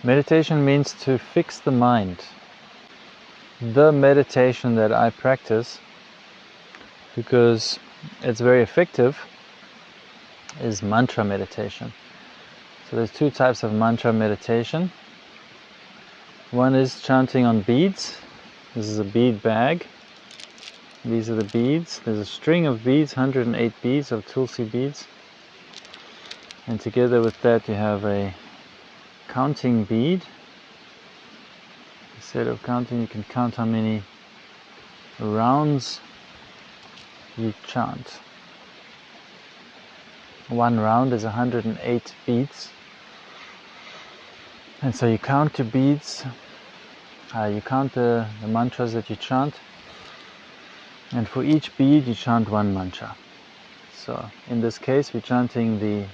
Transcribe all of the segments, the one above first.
Meditation means to fix the mind. The meditation that I practice, because it's very effective, is mantra meditation. So there's two types of mantra meditation. One is chanting on beads. This is a bead bag. These are the beads. There's a string of beads, 108 beads of Tulsi beads. And together with that you have a counting bead. Instead of counting, you can count how many rounds you chant. One round is 108 beads. And so you count the beads, you count the mantras that you chant, and for each bead you chant one mantra. So in this case we're chanting the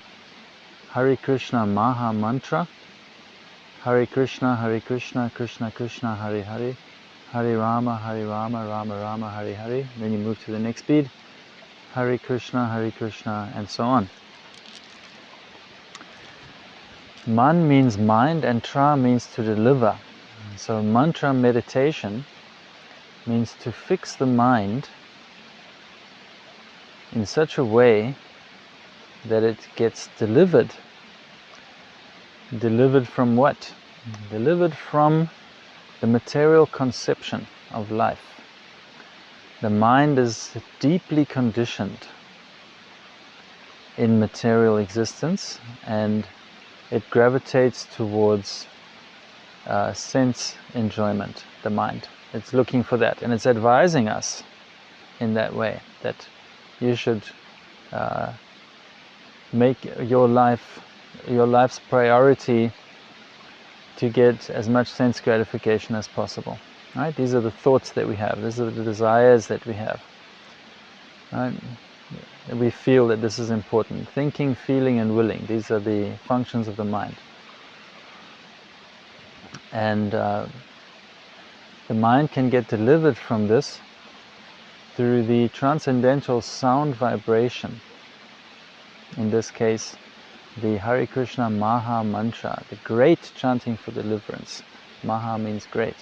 Hare Krishna Maha Mantra. Hare Krishna, Krishna Krishna, Hare Hare. Hare Rama, Rama Rama, Hare Hare. Then you move to the next bead. Hare Krishna, and so on. Man means mind and tra means to deliver. So mantra meditation means to fix the mind in such a way that it gets delivered. Delivered from what? Delivered from the material conception of life. The mind is deeply conditioned in material existence, and it gravitates towards sense enjoyment, the mind. It's looking for that, and it's advising us in that way that you should make your life's priority to get as much sense gratification as possible. Right? These are the thoughts that we have. These are the desires that we have. Right? We feel that this is important. Thinking, feeling, and willing. These are the functions of the mind. And the mind can get delivered from this through the transcendental sound vibration. In this case, the Hare Krishna Maha Mantra, the great chanting for deliverance. Maha means great.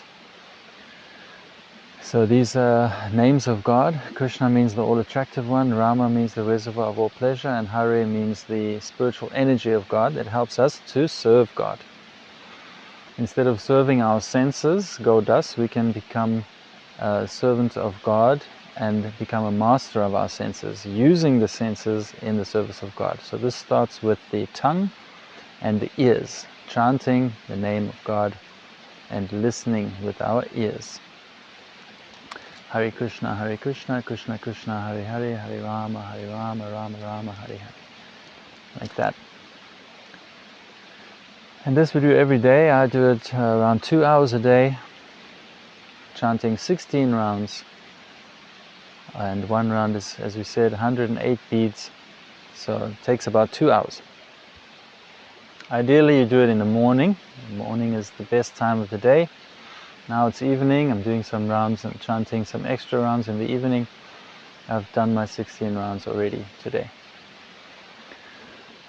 So these are names of God. Krishna means the all-attractive one, Rama means the reservoir of all pleasure, and Hare means the spiritual energy of God that helps us to serve God. Instead of serving our senses, Godas, we can become a servant of God and become a master of our senses, using the senses in the service of God. So this starts with the tongue and the ears, chanting the name of God and listening with our ears. Hare Krishna, Krishna Krishna, Hare Hare, Hare Rama, Rama Rama, Hare Hare. Like that. And this we do every day. I do it around 2 hours a day, chanting 16 rounds. And one round is, as we said, 108 beads. So it takes about 2 hours. Ideally you do it in the morning. The morning is the best time of the day. Now it's evening, I'm doing some rounds and chanting some extra rounds in the evening. I've done my 16 rounds already today.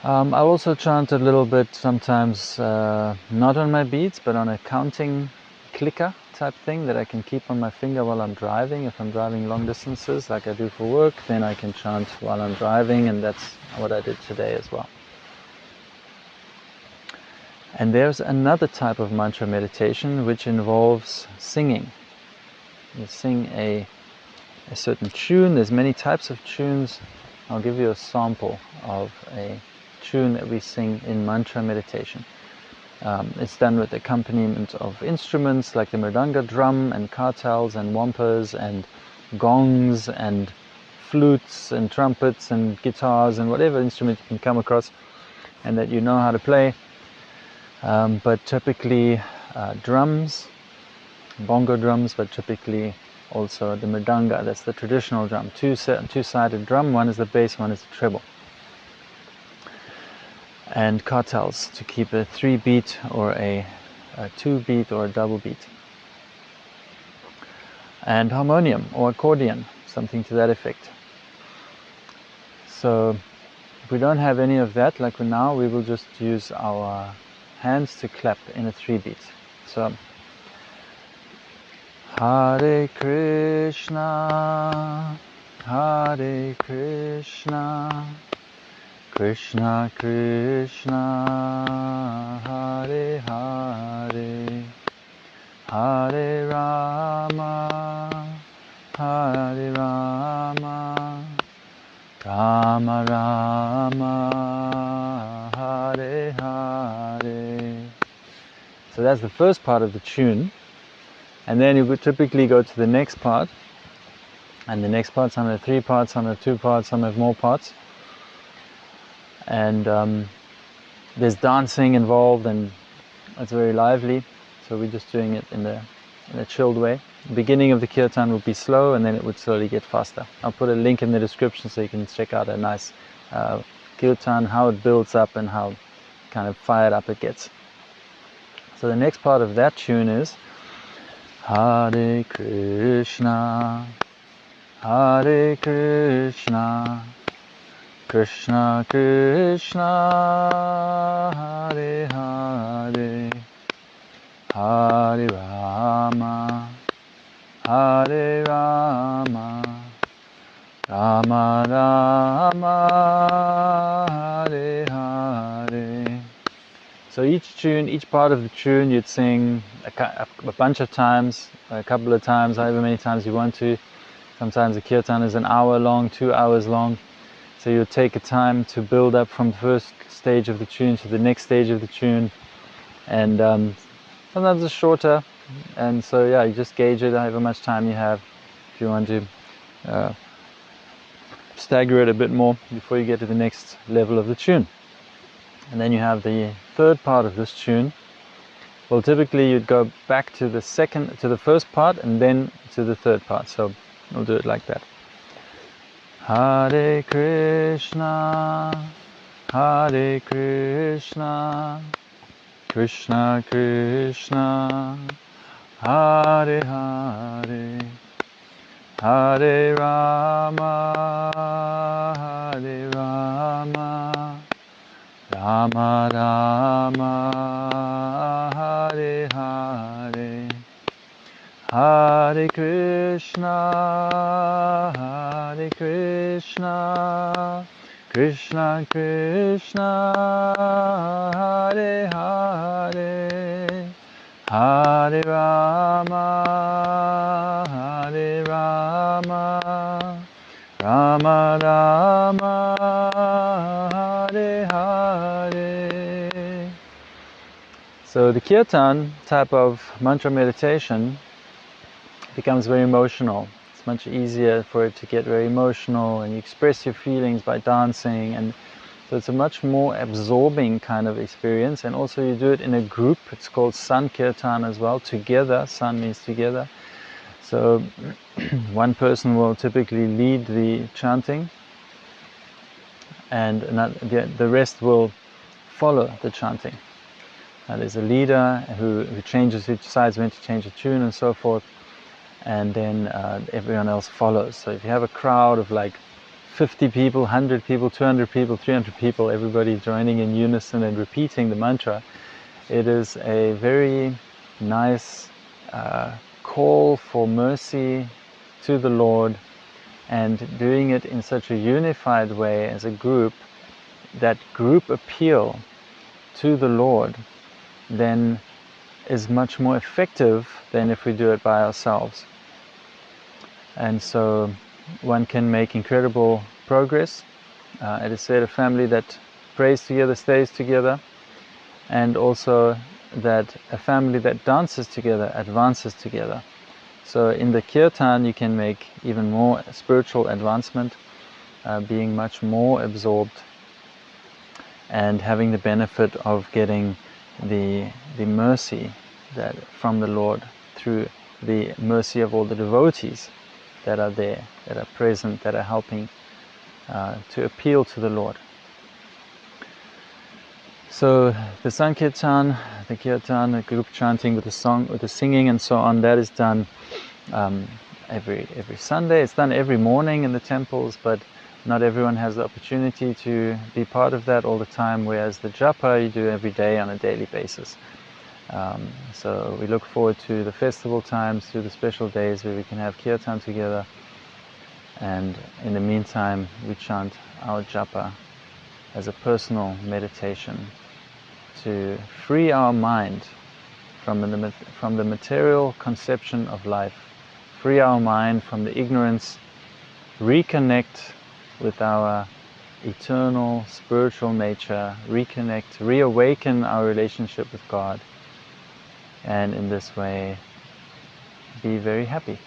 I also chant a little bit sometimes, not on my beads, but on a counting clicker type thing that I can keep on my finger while I'm driving. If I'm driving long distances like I do for work, then I can chant while I'm driving, and that's what I did today as well. And there's another type of mantra meditation which involves singing. You sing a certain tune. There's many types of tunes. I'll give you a sample of a tune that we sing in mantra meditation. It's done with accompaniment of instruments like the mridanga drum and kartals and wampas and gongs and flutes and trumpets and guitars and whatever instrument you can come across and that you know how to play. But typically drums, bongo drums, but typically also the mridanga, that's the traditional drum, two-sided drum, one is the bass, one is the treble. And kartals to keep a 3-beat or a 2-beat or a double beat. And harmonium or accordion, something to that effect. So if we don't have any of that, like now, we will just use our hands to clap in a 3-beat. So, Hare Krishna, Hare Krishna, Krishna Krishna, Hare Hare, Hare Rama, Hare Rama, Rama Rama, Hare Hare. So that's the first part of the tune. And then you would typically go to the next part. And the next part, some have 3 parts, some have 2 parts, some have more parts. And there's dancing involved, and it's very lively. So we're just doing it in a chilled way. The beginning of the kirtan would be slow, and then it would slowly get faster. I'll put a link in the description so you can check out a nice kirtan, how it builds up and how kind of fired up it gets. So the next part of that tune is Hare Krishna, Hare Krishna, Krishna Krishna, Hare Hare, Hare Rama, Hare Rama, Rama Rama, Hare Hare. So each tune, each part of the tune you'd sing a bunch of times, a couple of times, however many times you want to. Sometimes the kirtan is an hour long, 2 hours long. So you'll take a time to build up from the first stage of the tune to the next stage of the tune. And sometimes it's shorter. And so yeah, you just gauge it however much time you have. If you want to stagger it a bit more before you get to the next level of the tune. And then you have the third part of this tune. Well, typically you'd go back to the first part and then to the third part. So we'll do it like that. Hare Krishna, Hare Krishna, Krishna Krishna, Hare Hare, Hare Rama, Hare Rama, Rama Rama, Hare Hare, Hare Krishna, Hare Krishna, Krishna Krishna, Hare Hare, Hare Rama, Hare Rama, Rama Rama, Hare Hare. So the kirtan type of mantra meditation becomes very emotional. It's much easier for it to get very emotional, and you express your feelings by dancing, and so it's a much more absorbing kind of experience. And also you do it in a group. It's called Sankirtan as well, together. San means together. So one person will typically lead the chanting, and the rest will follow the chanting. There's a leader who decides when to change the tune and so forth, and then everyone else follows. So if you have a crowd of like 50 people, 100 people, 200 people, 300 people, everybody joining in unison and repeating the mantra, it is a very nice call for mercy to the Lord, and doing it in such a unified way as a group, that group appeal to the Lord then is much more effective than if we do it by ourselves. And so one can make incredible progress. It is said a family that prays together stays together, and also that a family that dances together advances together. So in the kirtan you can make even more spiritual advancement, being much more absorbed and having the benefit of getting the mercy from the Lord through the mercy of all the devotees that are there, that are present, that are helping to appeal to the Lord. So the Sankirtan, the Kirtan, the group chanting with the song, with the singing and so on, that is done every Sunday. It's done every morning in the temples, but Not everyone has the opportunity to be part of that all the time, whereas the japa you do every day on a daily basis. So we look forward to the festival times, to the special days where we can have kirtan together, and in the meantime we chant our japa as a personal meditation to free our mind from the material conception of life, free our mind from the ignorance, reconnect with our eternal spiritual nature, reawaken our relationship with God, and in this way be very happy.